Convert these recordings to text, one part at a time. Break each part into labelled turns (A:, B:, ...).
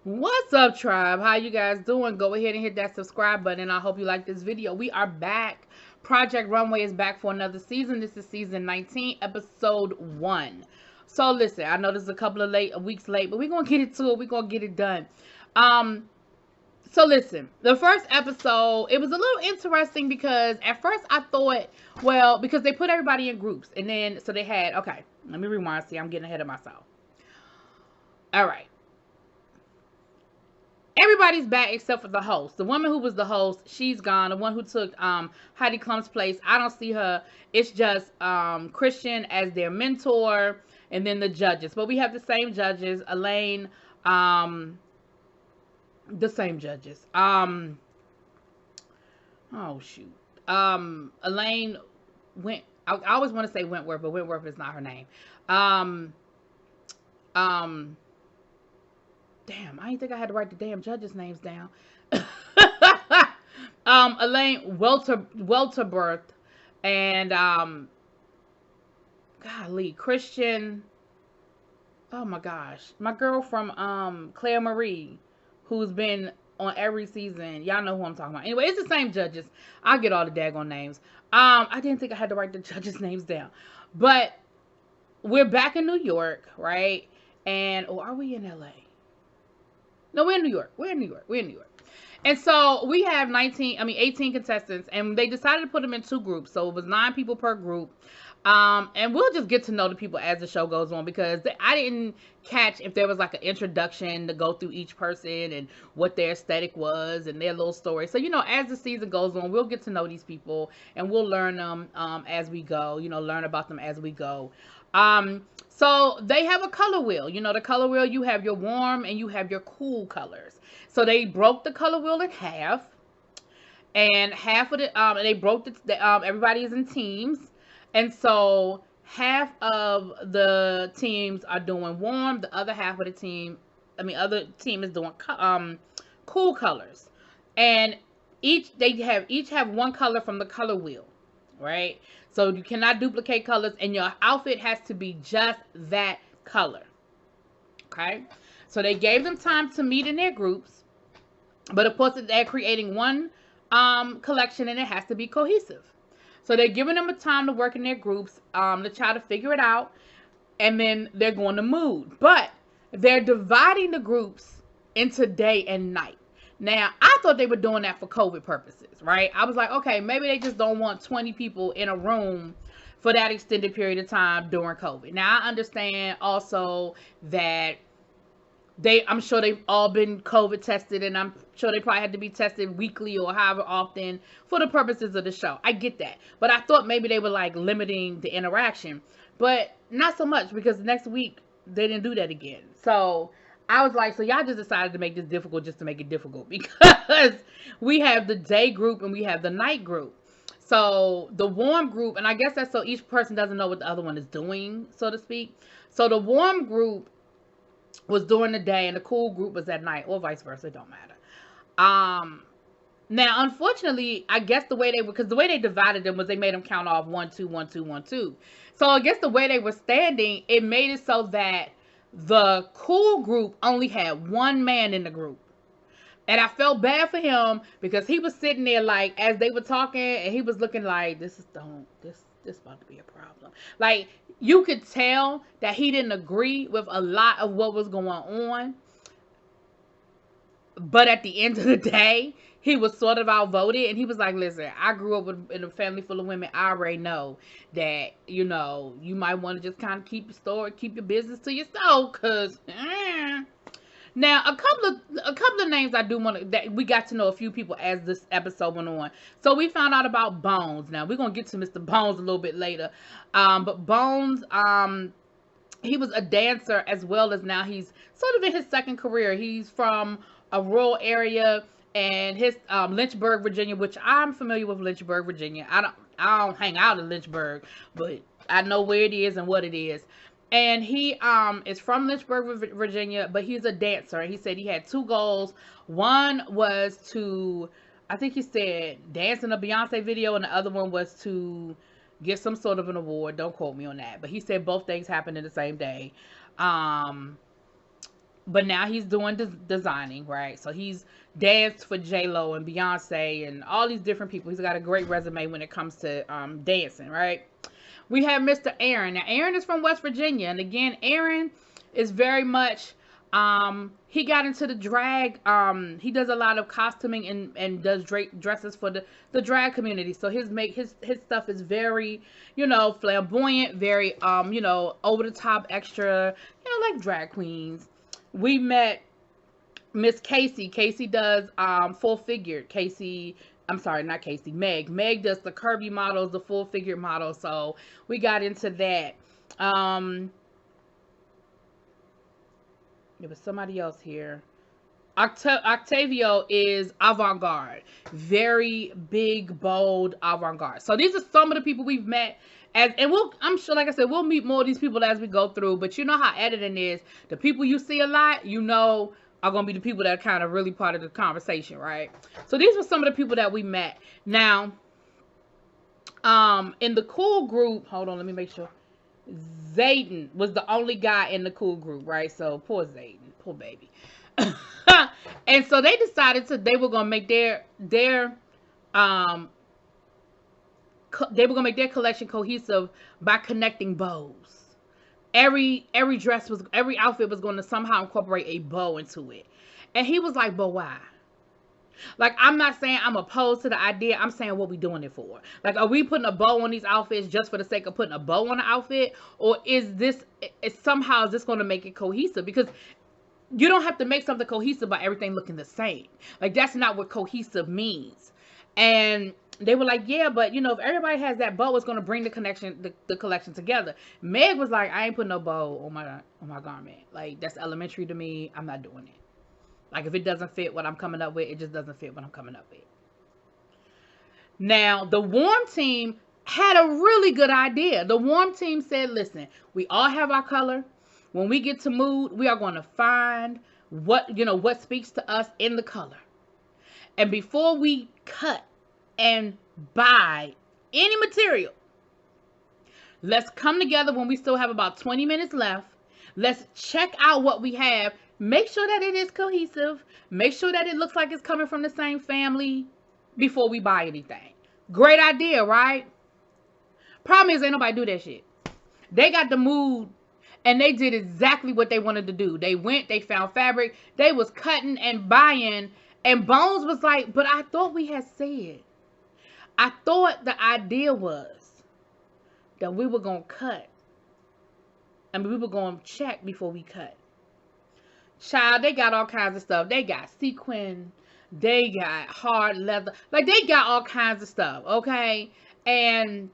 A: What's up, tribe? How you guys doing? Go ahead and hit that subscribe button. I hope you like this video. We are back. Project Runway is back for another season. This is season 19, episode 1. So listen, I know this is a couple of weeks late, but we're gonna get it to it. We're gonna get it done. Um, so listen, the first episode, it was a little interesting because at first I thought, well, because they put everybody in groups, and then so they had, okay, let me rewind. See, I'm getting ahead of myself. All right. Everybody's back except for the host. The woman who was the host, she's gone. The one who took Heidi Klum's place, I don't see her. It's just Christian as their mentor, and then the judges. But we have the same judges. Elaine, the same judges. Oh shoot. Elaine went. I always want to say Wentworth, but Wentworth is not her name. Um, um, Damn, I didn't think I had to write the damn judges' names down. Elaine Welterberth and golly, Christian. Oh my gosh, my girl from Claire Marie, who's been on every season. Y'all know who I'm talking about. Anyway, it's the same judges. I get all the daggone names. I didn't think I had to write the judges' names down, but we're back in New York, right? And are we in LA? No, we're in New York. We're in New York. We're in New York. And so we have 18 contestants, and they decided to put them in 2 groups. So it was 9 people per group. And we'll just get to know the people as the show goes on, because I didn't catch if there was like an introduction to go through each person and what their aesthetic was and their little story. So, as the season goes on, we'll get to know these people and we'll learn them as we go, learn about them as we go. So they have a color wheel. The color wheel, you have your warm and you have your cool colors. So they broke the color wheel in half, and half of it, and they broke everybody is in teams. And so half of the teams are doing warm, the other half of the other team is doing cool colors. And each have one color from the color wheel, right? So you cannot duplicate colors, and your outfit has to be just that color. Okay? So they gave them time to meet in their groups, but of course they're creating one collection, and it has to be cohesive. So they're giving them a time to work in their groups to try to figure it out, and then they're going to move. But they're dividing the groups into day and night. Now, I thought they were doing that for COVID purposes, right? I was like, okay, maybe they just don't want 20 people in a room for that extended period of time during COVID. Now, I understand also that I'm sure they've all been COVID tested, and I'm sure they probably had to be tested weekly or however often for the purposes of the show. I get that. But I thought maybe they were like limiting the interaction, but not so much, because next week they didn't do that again. So I was like, so y'all just decided to make this difficult just to make it difficult, because we have the day group and we have the night group. So the warm group, and I guess that's so each person doesn't know what the other one is doing, so to speak. So the warm group was during the day and the cool group was at night, or vice versa. It don't matter. Now, unfortunately, I guess because the way they divided them was they made them count off 1, 2, 1, 2, 1, 2. So I guess the way they were standing, it made it so that the cool group only had one man in the group. And I felt bad for him, because he was sitting there like, as they were talking, and he was looking like, this about to be a problem. Like, you could tell that he didn't agree with a lot of what was going on. But at the end of the day, he was sort of outvoted, and he was like, listen, I grew up in a family full of women. I already know that, you might want to just kind of keep your business to yourself, because now, a couple of names I do want to, that we got to know a few people as this episode went on. So we found out about Bones. Now we're gonna get to Mr. Bones a little bit later. But Bones, he was a dancer, as well as now he's sort of in his second career. He's from a rural area, and his Lynchburg, Virginia, which I'm familiar with Lynchburg, Virginia. I don't hang out in Lynchburg, but I know where it is and what it is. And he is from Lynchburg, Virginia, but he's a dancer. He said he had 2 goals. One was to, I think he said, dance in a Beyonce video, and the other one was to get some sort of an award. Don't quote me on that. But he said both things happened in the same day. but now he's doing designing, right? So he's danced for J-Lo and Beyonce and all these different people. He's got a great resume when it comes to dancing, right? We have Mr. Aaron. Now, Aaron is from West Virginia. And again, Aaron is very much, he got into the drag. He does a lot of costuming and does dresses for the drag community. So his stuff is very, flamboyant, very, over the top, extra, like drag queens. We met Miss Casey. Casey does full figured. I'm sorry, not Casey. Meg does the curvy models, the full figured models. So we got into that. There was somebody else here. Octavio is avant-garde. Very big, bold avant-garde. So these are some of the people we've met. I'm sure, like I said, we'll meet more of these people as we go through. But you know how editing is. The people you see a lot, are going to be the people that are kind of really part of the conversation, right? So these were some of the people that we met. Now, in the cool group, hold on, let me make sure. Zayden was the only guy in the cool group, right? So poor Zayden, poor baby. And so they decided they were going to make their collection cohesive by connecting bows. Every outfit was going to somehow incorporate a bow into it. And he was like, but why? Like, I'm not saying I'm opposed to the idea. I'm saying what we doing it for. Like, are we putting a bow on these outfits just for the sake of putting a bow on the outfit? Or is this going to make it cohesive? Because you don't have to make something cohesive by everything looking the same. Like, that's not what cohesive means. And they were like, yeah, but if everybody has that bow, it's going to bring the collection together. Meg was like, I ain't putting no bow on my garment. Like, that's elementary to me. I'm not doing it. Like, if it doesn't fit what I'm coming up with, it just doesn't fit what I'm coming up with. Now, the Warm team had a really good idea. The Warm team said, listen, we all have our color. When we get to mood, we are going to find what speaks to us in the color. And before we cut and buy any material, let's come together when we still have about 20 minutes left. Let's check out what we have. Make sure that it is cohesive. Make sure that it looks like it's coming from the same family before we buy anything. Great idea, right? Problem is, ain't nobody do that shit. They got the mood and they did exactly what they wanted to do. They went, they found fabric, they was cutting and buying, and Bones was like, but I thought we had said. I thought the idea was that we were going to cut. I mean, we were going to check before we cut. Child, they got all kinds of stuff. They got sequin. They got hard leather. Like, they got all kinds of stuff, okay? And,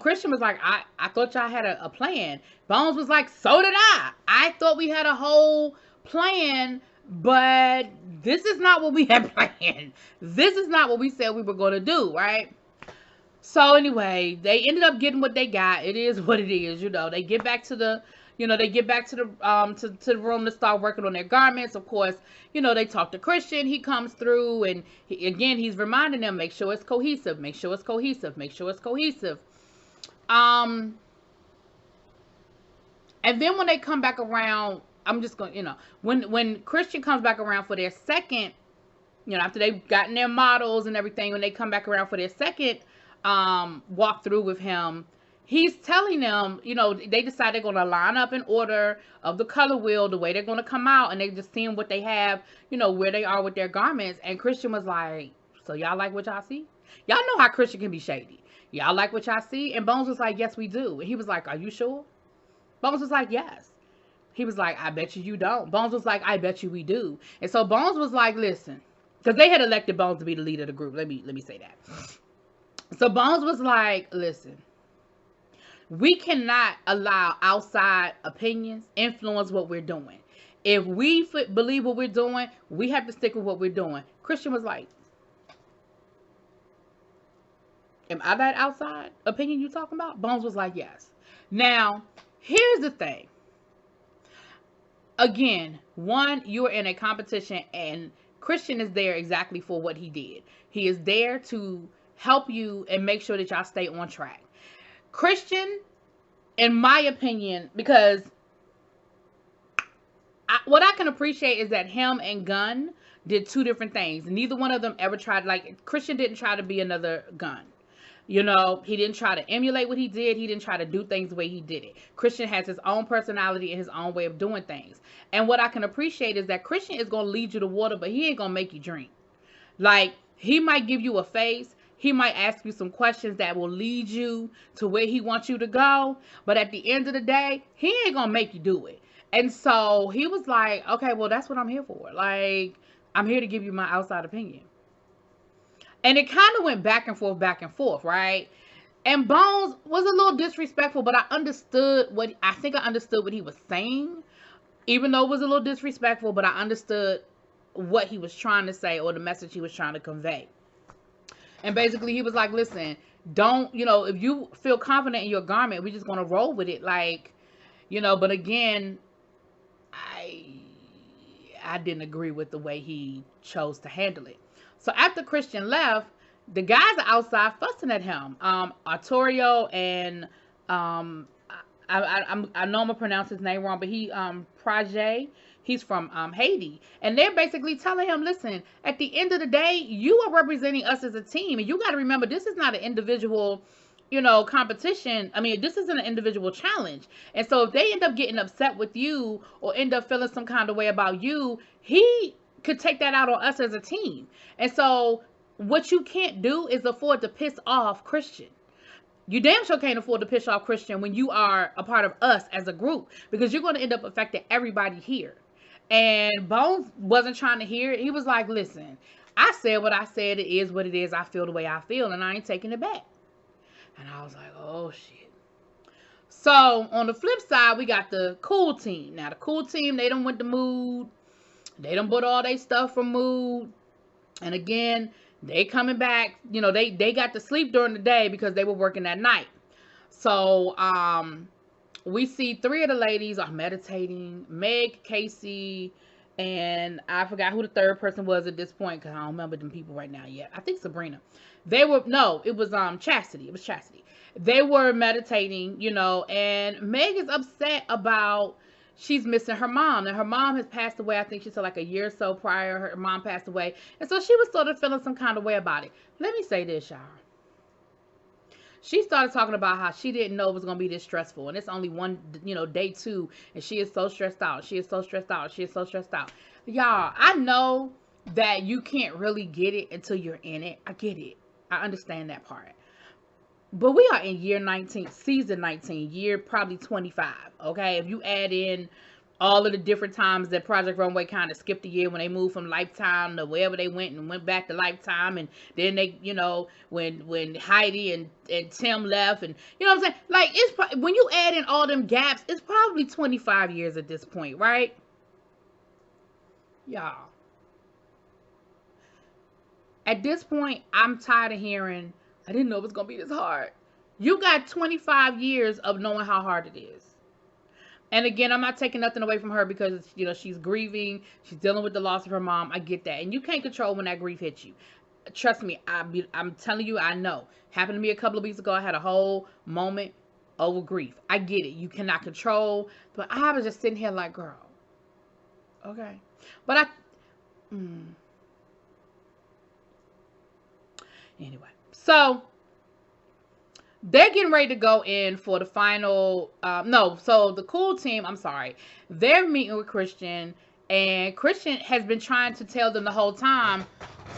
A: Christian was like, I thought y'all had a plan. Bones was like, so did I. I thought we had a whole plan, but this is not what we had planned. This is not what we said we were going to do, right? So anyway, they ended up getting what they got. It is what it is, They get back to the to the room to start working on their garments. Of course, they talk to Christian. He comes through and he's reminding them, make sure it's cohesive. Make sure it's cohesive. Make sure it's cohesive. And then when they come back around, I'm just going, when Christian comes back around for their second, after they've gotten their models and everything, when they come back around for their second walk through with him, he's telling them, they decide they're going to line up in order of the color wheel, the way they're going to come out, and they're just seeing what they have, where they are with their garments. And Christian was like, so y'all like what y'all see? Y'all know how Christian can be shady. Y'all like what y'all see? And Bones was like, yes, we do. And he was like, are you sure? Bones was like, yes. He was like, I bet you don't. Bones was like, I bet you we do. And so Bones was like, listen, because they had elected Bones to be the leader of the group. Let me say that. So Bones was like, listen, we cannot allow outside opinions influence what we're doing. If we believe what we're doing, we have to stick with what we're doing. Christian was like, am I that outside opinion you talking about? Bones was like, yes. Now, here's the thing. Again, one, you're in a competition and Christian is there exactly for what he did. He is there to help you and make sure that y'all stay on track. Christian, in my opinion, because what I can appreciate is that him and Gunn did two different things. Neither one of them ever tried, like, Christian didn't try to be another Gunn. You know, he didn't try to emulate what he did. He didn't try to do things the way he did it. Christian has his own personality and his own way of doing things. And what I can appreciate is that Christian is going to lead you to water, but he ain't going to make you drink. Like, he might give you a face. He might ask you some questions that will lead you to where he wants you to go. But at the end of the day, he ain't going to make you do it. And so he was like, okay, well, that's what I'm here for. Like, I'm here to give you my outside opinion. And it kind of went back and forth, right? And Bones was a little disrespectful, but I understood I understood what he was saying. Even though it was a little disrespectful, but I understood what he was trying to say or the message he was trying to convey. And basically he was like, listen, don't, you know, if you feel confident in your garment, we're just going to roll with it. Like, you know, but again, I didn't agree with the way he chose to handle it. So after Christian left, the guys are outside fussing at him. Arturo and I know I'm gonna pronounce his name wrong, but Prajay, he's from Haiti, and they're basically telling him, listen, at the end of the day, you are representing us as a team, and you got to remember, this is not an individual, you know, competition. I mean, this isn't an individual challenge. And so if they end up getting upset with you or end up feeling some kind of way about you, he could take that out on us as a team. And so what you can't do is afford to piss off Christian. You damn sure can't afford to piss off Christian when you are a part of us as a group, because you're going to end up affecting everybody here. And Bones wasn't trying to hear it. He was like, listen, I said what I said. It is what it is. I feel the way I feel, and I ain't taking it back. And I was like, oh, shit. So on the flip side, we got the cool team. Now, the cool team, they done went to Mood. They done bought all their stuff from Mood. And again, they coming back. You know, they got to sleep during the day because they were working at night. So we see three of the ladies are meditating. Meg, Casey, and I forgot who the third person was at this point because I don't remember them people right now yet. I think Sabrina. It was Chastity. It was Chastity. They were meditating, you know, and Meg is upset about she's missing her mom. And her mom has passed away. I think she said like a year or so prior. Her mom passed away. And so she was sort of feeling some kind of way about it. Let me say this, y'all. She started talking about how she didn't know it was going to be this stressful. And it's only one, you know, day 2. And she is so stressed out. She is so stressed out. She is so stressed out. Y'all, I know that you can't really get it until you're in it. I get it. I understand that part. But we are in year 19, season 19, year probably 25, okay? If you add in all of the different times that Project Runway kind of skipped a year when they moved from Lifetime to wherever they went and went back to Lifetime, and then they, you know, when Heidi and Tim left, and you know what I'm saying? Like, it's when you add in all them gaps, it's probably 25 years at this point, right? Y'all. At this point, I'm tired of hearing, I didn't know it was going to be this hard. You got 25 years of knowing how hard it is. And again, I'm not taking nothing away from her because, you know, she's grieving. She's dealing with the loss of her mom. I get that. And you can't control when that grief hits you. Trust me, I'm telling you, I know. Happened to me a couple of weeks ago. I had a whole moment over grief. I get it. You cannot control. But I was just sitting here like, girl. Okay. But anyway. So they're getting ready to go in for the final, so the cool team, I'm sorry, they're meeting with Christian, and Christian has been trying to tell them the whole time,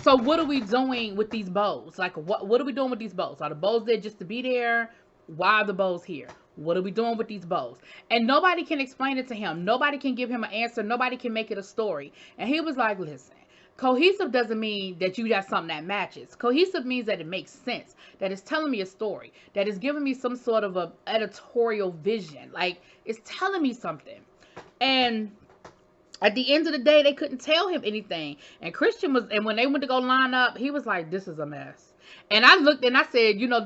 A: so what are we doing with these bows? Like, what are we doing with these bows? Are the bows there just to be there? Why are the bows here? What are we doing with these bows? And nobody can explain it to him. Nobody can give him an answer. Nobody can make it a story. And he was like, listen, cohesive doesn't mean that you got something that matches. Cohesive means that it makes sense, that it's telling me a story, that it's giving me some sort of a editorial vision. Like, it's telling me something. And at the end of the day, they couldn't tell him anything. And and when they went to go line up, he was like, this is a mess. And I looked and I said, you know,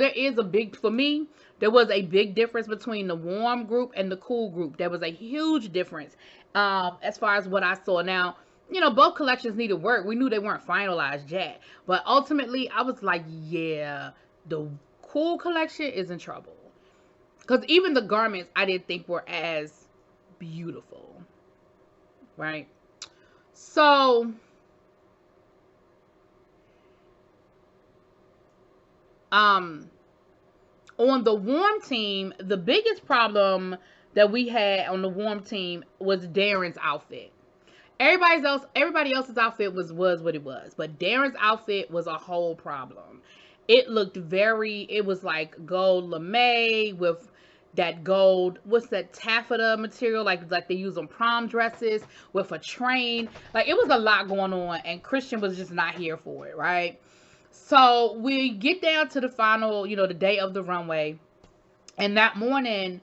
A: for me, there was a big difference between the warm group and the cool group. There was a huge difference as far as what I saw. Now, you know, both collections needed work. We knew they weren't finalized yet. But ultimately, I was like, yeah, the cool collection is in trouble. Because even the garments I didn't think were as beautiful. right? So, um, on the warm team, the biggest problem that we had on the warm team was Darren's outfit. Everybody else's outfit was what it was, but Darren's outfit was a whole problem. It was like gold lame with that gold, what's that taffeta material, like they use on prom dresses, with a train. Like, it was a lot going on, and Christian was just not here for it, right? So we get down to the final, the day of the runway, and that morning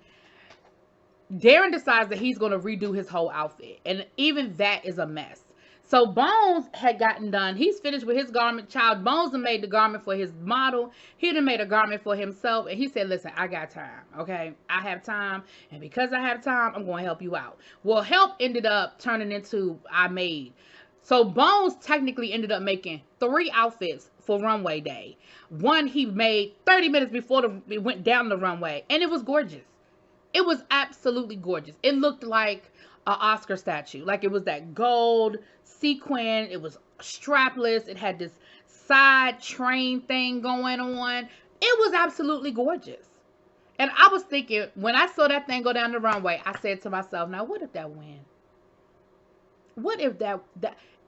A: Darren decides that he's going to redo his whole outfit. And even that is a mess. So Bones had gotten done. He's finished with his garment. Bones had made the garment for his model. He had made a garment for himself. And he said, listen, I got time. Okay. I have time. And because I have time, I'm going to help you out. Well, help ended up turning into I made. So Bones technically ended up making 3 outfits for runway day. One he made 30 minutes before it went down the runway. And it was gorgeous. It was absolutely gorgeous. It looked like an Oscar statue. Like, it was that gold sequin. It was strapless. It had this side train thing going on. It was absolutely gorgeous. And I was thinking, when I saw that thing go down the runway, I said to myself, now what if that wins? What if that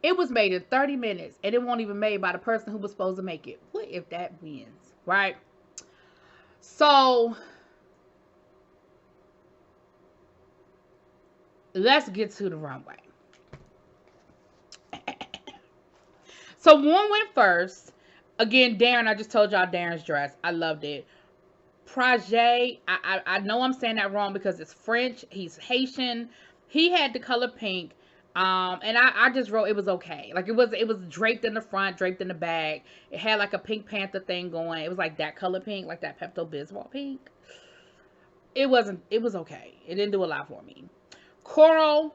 A: it was made in 30 minutes and it wasn't even made by the person who was supposed to make it? What if that wins, right? So let's get to the runway. So one went first. Again, Darren, I just told y'all Darren's dress. I loved it. Project, I know I'm saying that wrong because it's French. He's Haitian. He had the color pink. And I just wrote it was okay. Like, it was draped in the front, draped in the back. It had like a Pink Panther thing going. It was like that color pink, like that Pepto-Bismol pink. It was okay. It didn't do a lot for me. Coral,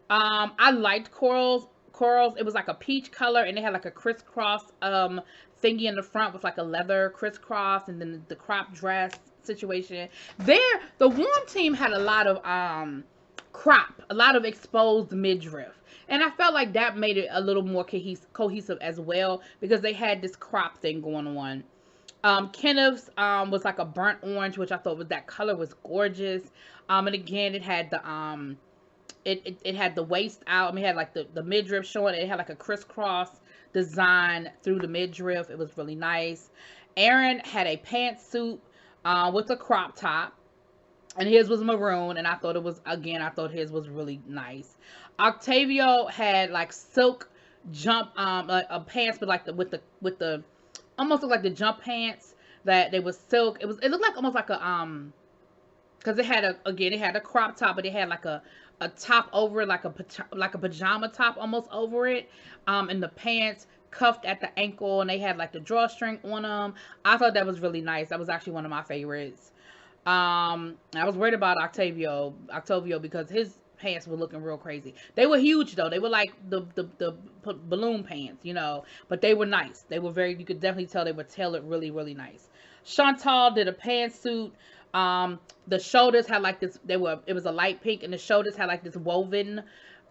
A: I liked corals. It was like a peach color, and it had like a crisscross thingy in the front with like a leather crisscross, and then the crop dress situation. The warm team had a lot of crop, a lot of exposed midriff, and I felt like that made it a little more cohesive as well, because they had this crop thing going on. Kenneth's was like a burnt orange, which I thought that color was gorgeous. And again, it had the it had the waist out. I mean, it had like the midriff showing. It had like a crisscross design through the midriff. It was really nice. Aaron had a pantsuit with a crop top, and his was maroon, and I thought his was really nice. Octavio had like silk jump like a pants, but like with the almost looked like the jump pants that they was silk. It looked like almost like a because it had a crop top, but it had like a top over it, like a pajama top almost over it, and the pants cuffed at the ankle, and they had like the drawstring on them. I thought that was really nice. That was actually one of my favorites. I was worried about Octavio because his pants were looking real crazy. They were huge though. They were like the balloon pants, but they were nice. They were you could definitely tell they were tailored really, really nice. Chantal did a pantsuit. The shoulders had like this, it was a light pink, and the shoulders had like this woven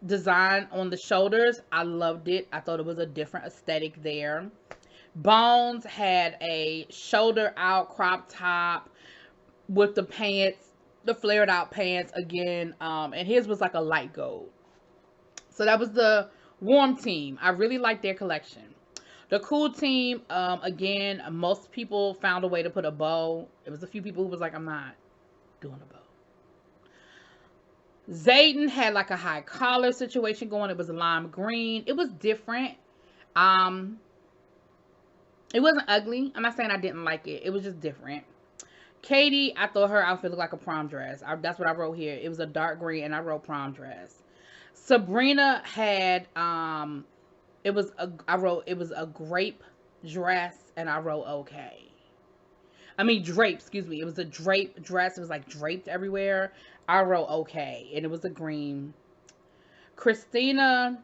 A: design on the shoulders. I loved it. I thought it was a different aesthetic there. Bones had a shoulder out crop top with the pants, the flared out pants again, and his was like a light gold. So that was the warm team. I really liked their collection. The cool team, again, most people found a way to put a bow. It was a few people who was like, I'm not doing a bow. Zayden had like a high collar situation going. It was lime green. It was different. It wasn't ugly. I'm not saying I didn't like it. It was just different. Katie, I thought her outfit looked like a prom dress. That's what I wrote here. It was a dark green, and I wrote prom dress. Sabrina had it was a grape dress, and I wrote okay. I mean drape, excuse me. It was a drape dress. It was like draped everywhere. I wrote okay, and it was a green. Christina,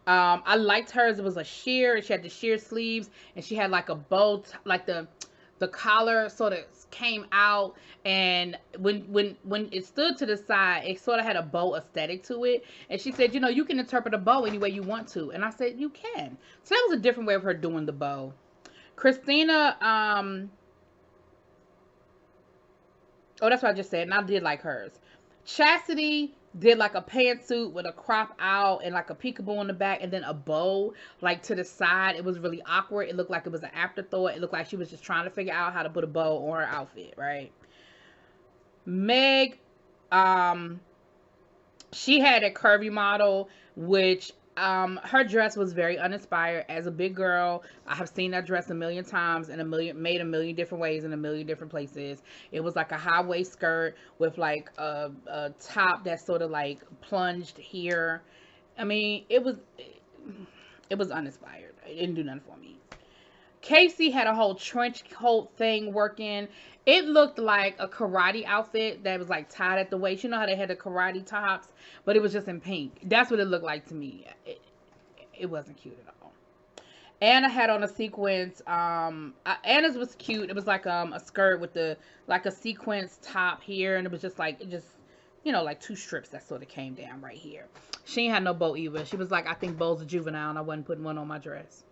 A: I liked hers. It was a sheer. She had the sheer sleeves, and she had like a bow, like the the collar sort of came out, and when it stood to the side, it sort of had a bow aesthetic to it. And she said, you can interpret a bow any way you want to. And I said, you can. So that was a different way of her doing the bow. Christina, oh, that's what I just said, and I did like hers. Chastity did like a pantsuit with a crop out and like a peekaboo in the back, and then a bow like to the side. It was really awkward. It looked like it was an afterthought. It looked like she was just trying to figure out how to put a bow on her outfit, right? Meg, she had a curvy model, which her dress was very uninspired. As a big girl, I have seen that dress a million times and made a million different ways in a million different places. It was like a high waist skirt with like a top that sort of like plunged here. I mean, it was uninspired. It didn't do nothing for me. Casey had a whole trench coat thing working. It looked like a karate outfit that was like tied at the waist. You know how they had the karate tops, but it was just in pink. That's what it looked like to me. It wasn't cute at all. Anna had on a sequence. Anna's was cute. It was like a skirt with like a sequence top here, and it was just like like two strips that sort of came down right here. She ain't had no bow either. She was like, I think bows are juvenile, and I wasn't putting one on my dress.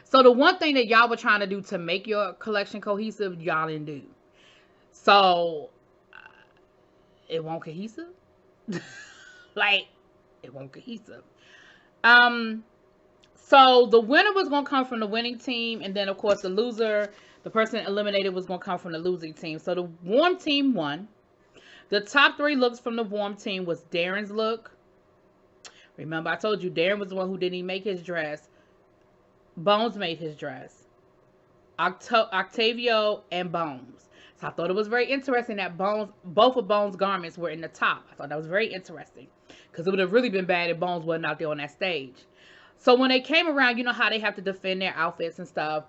A: So the one thing that y'all were trying to do to make your collection cohesive, y'all didn't do. So it won't cohesive. Like, it won't cohesive. So the winner was gonna come from the winning team, and then of course the loser, the person eliminated, was gonna come from the losing team. So the warm team won. The top 3 looks from the warm team was Darren's look. Remember, I told you Darren was the one who didn't even make his dress. Bones made his dress. Octavio and Bones. So I thought it was very interesting that both of Bones' garments were in the top. I thought that was very interesting, because it would have really been bad if Bones wasn't out there on that stage. So when they came around, you know how they have to defend their outfits and stuff.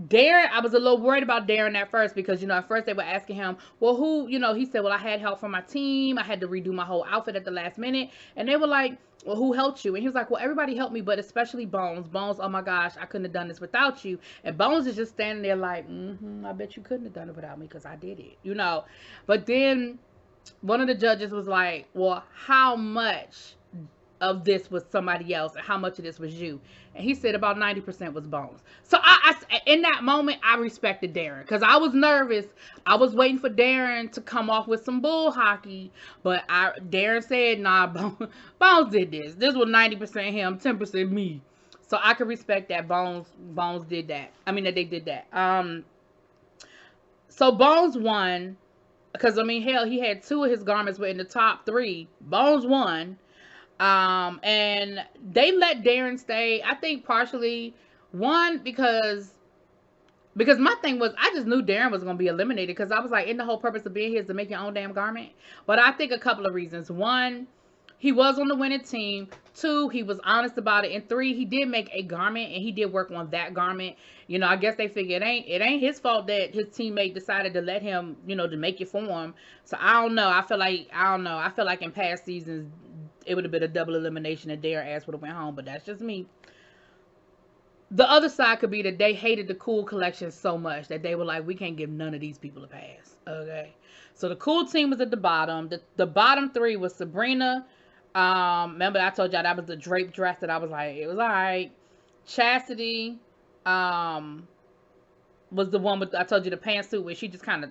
A: Darren, I was a little worried about Darren at first, because, at first they were asking him, well, who, he said, well, I had help from my team. I had to redo my whole outfit at the last minute. And they were like, well, who helped you? And he was like, well, everybody helped me, but especially Bones. Bones, oh my gosh, I couldn't have done this without you. And Bones is just standing there like, I bet you couldn't have done it without me, because I did it, But then one of the judges was like, well, how much of this was somebody else and how much of this was you? And he said about 90% was Bones. So I in that moment, I respected Darren, because I was nervous. I was waiting for Darren to come off with some bull hockey, but Darren said, nah, Bones did this. This was 90% him, 10% me. So I could respect that Bones did that. I mean, that they did that. So Bones won, because, I mean, hell, he had 2 of his garments were in the top 3. Bones won. And they let Darren stay, I think partially, one, because my thing was, I just knew Darren was going to be eliminated, because I was like, isn't the whole purpose of being here is to make your own damn garment? But I think a couple of reasons. One, he was on the winning team. 2, he was honest about it. And 3, he did make a garment, and he did work on that garment. I guess they figured it ain't his fault that his teammate decided to let him, to make it for him. So I don't know. I feel like in past seasons, it would have been a double elimination and Darren ass would have went home, but that's just me. The other side could be that they hated the cool collection so much that they were like, we can't give none of these people a pass. Okay. So the cool team was at the bottom. The bottom 3 was Sabrina. Remember I told y'all that was the drape dress that I was like, it was all right. Chastity was the one with, I told you, the pantsuit where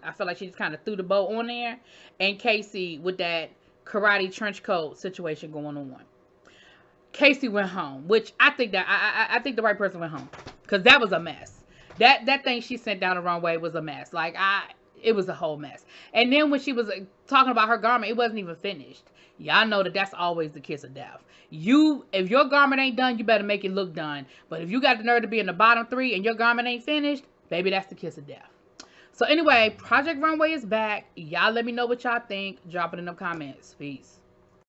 A: I felt like she just kind of threw the bow on there. And Casey with that karate trench coat situation going on. Casey went home, which I think the right person went home, because that was a mess. That thing she sent down the runway was a mess. Like, it was a whole mess. And then when she was talking about her garment, it wasn't even finished. Y'all know that's always the kiss of death. If your garment ain't done, you better make it look done. But if you got the nerve to be in the bottom 3 and your garment ain't finished, baby, that's the kiss of death. So anyway, Project Runway is back. Y'all let me know what y'all think. Drop it in the comments. Peace.